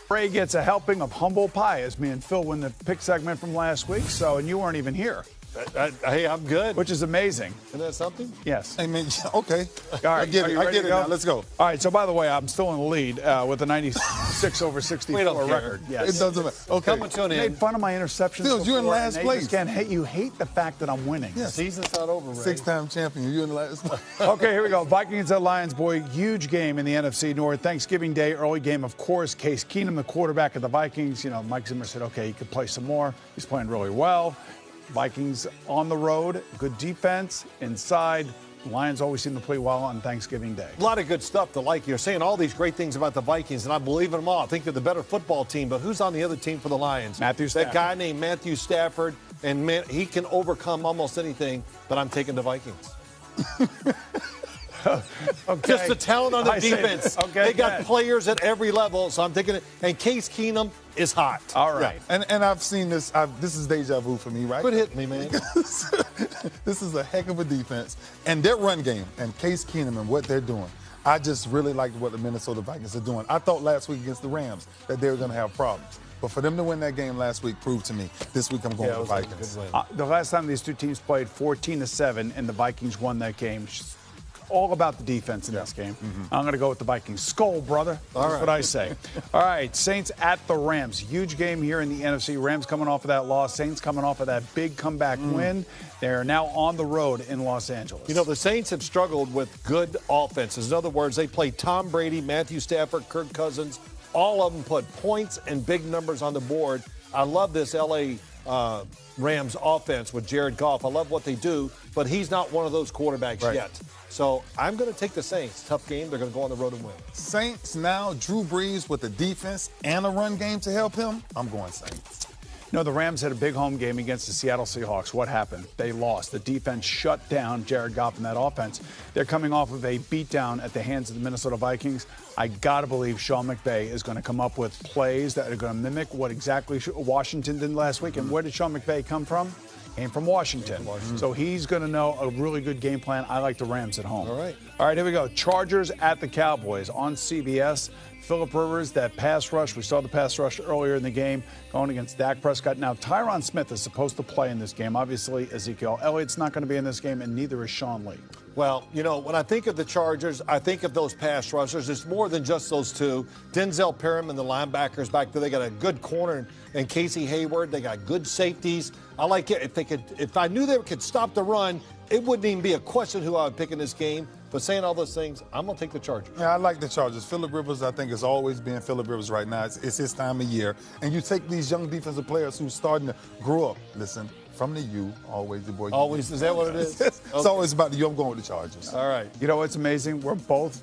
Ray gets a helping of humble pie as me and Phil win the pick segment from last week. And you weren't even here. Hey, I'm good. Which is amazing. Isn't that something? Yes. I mean, okay. All right. I get it now. Let's go. All right. So, by the way, I'm still in the lead with a 96/64 record. Yes. It doesn't matter. Okay. Coming to an You made end. fun of my interceptions. Phil, you're in before, last and place. You hate the fact that I'm winning. Yes. Season's not over, Ray. 6-time champion. You're in last place. Okay, here we go. Vikings at Lions, boy. Huge game in the NFC North. Thanksgiving Day, early game, of course. Case Keenum, the quarterback of the Vikings. You know, Mike Zimmer said, okay, he could play some more. He's playing really well. Vikings on the road, good defense inside. Lions always seem to play well on Thanksgiving Day. A lot of good stuff to like. You're saying all these great things about the Vikings, and I believe in them all. I think they're the better football team, but who's on the other team for the Lions? Matthew Stafford. That guy named Matthew Stafford, and man, he can overcome almost anything, but I'm taking the Vikings. Okay. Just the talent on the defense. They got players at every level, so I'm taking it. And Case Keenum is hot. All right. Yeah. And I've seen this. This is deja vu for me, right? Quit hitting me, man. This is a heck of a defense. And their run game and Case Keenum and what they're doing. I just really liked what the Minnesota Vikings are doing. I thought last week against the Rams that they were going to have problems. But for them to win that game last week proved to me this week I'm going with the Vikings. The last time these two teams played 14-7, and the Vikings won that game. All about the defense in this game. I'm going to go with the Vikings. Skol, brother. That's what I say. All right, Saints at the Rams. Huge game here in the NFC. Rams coming off of that loss. Saints coming off of that big comeback win. They're now on the road in Los Angeles. You know, the Saints have struggled with good offenses. In other words, they play Tom Brady, Matthew Stafford, Kirk Cousins. All of them put points and big numbers on the board. I love this L.A. Rams offense with Jared Goff. I love what they do, but he's not one of those quarterbacks yet. So I'm going to take the Saints. Tough game. They're going to go on the road and win. Saints now, Drew Brees with the defense and a run game to help him. I'm going Saints. No, the Rams had a big home game against the Seattle Seahawks. What happened? They lost. The defense shut down Jared Goff in that offense. They're coming off of a beatdown at the hands of the Minnesota Vikings. I got to believe Sean McVay is going to come up with plays that are going to mimic what exactly Washington did last week. And where did Sean McVay come from? Came from Washington. So he's going to know a really good game plan. I like the Rams at home. All right, here we go. Chargers at the Cowboys on CBS. Phillip Rivers, that pass rush. We saw the pass rush earlier in the game going against Dak Prescott. Now, Tyron Smith is supposed to play in this game. Obviously, Ezekiel Elliott's not going to be in this game, and neither is Sean Lee. Well, you know, when I think of the Chargers, I think of those pass rushers. It's more than just those two. Denzel Perryman, the linebackers back there, they got a good corner, and Casey Hayward. They got good safeties. I like it. If I knew they could stop the run, it wouldn't even be a question who I would pick in this game. But saying all those things, I'm going to take the Chargers. Yeah, I like the Chargers. Phillip Rivers, I think, is always being Phillip Rivers right now. It's his time of year. And you take these young defensive players who's starting to grow up. Listen, from the U, always the boy. Always, is that what it is? It's always about the U. I'm going with the Chargers. All right. You know what's amazing? We're both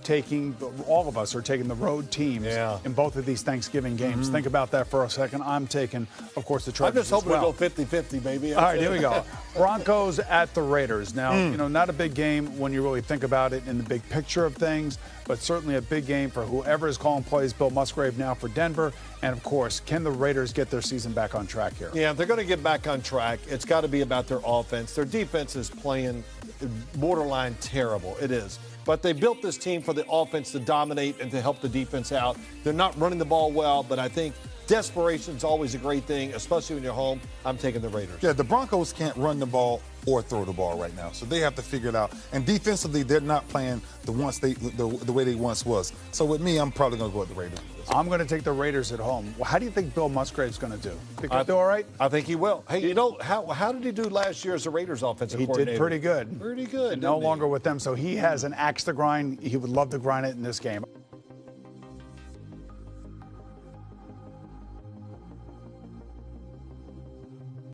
all of us are taking the road teams in both of these Thanksgiving games. Think about that for a second. I'm taking, of course, the Chargers. I'm just hoping to go 50-50, maybe. All right, here we go. Broncos at the Raiders. Now, you know, not a big game when you really think about it in the big picture of things, but certainly a big game for whoever is calling plays. Bill Musgrave now for Denver. And, of course, can the Raiders get their season back on track here? Yeah, they're going to get back on track. It's got to be about their offense. Their defense is playing borderline terrible. It is. But they built this team for the offense to dominate and to help the defense out. They're not running the ball well, but I think desperation is always a great thing, especially when you're home. I'm taking the Raiders. Yeah, the Broncos can't run the ball or throw the ball right now, so they have to figure it out. And defensively, they're not playing the way they once was. So with me, I'm probably going to go with the Raiders. I'm going to take the Raiders at home. Well, how do you think Bill Musgrave's going to do? Think he'll do all right? I think he will. Hey, you know, how did he do last year as the Raiders offensive coordinator? He did pretty good. Pretty good. And no longer with them, so he has an axe to grind. He would love to grind it in this game.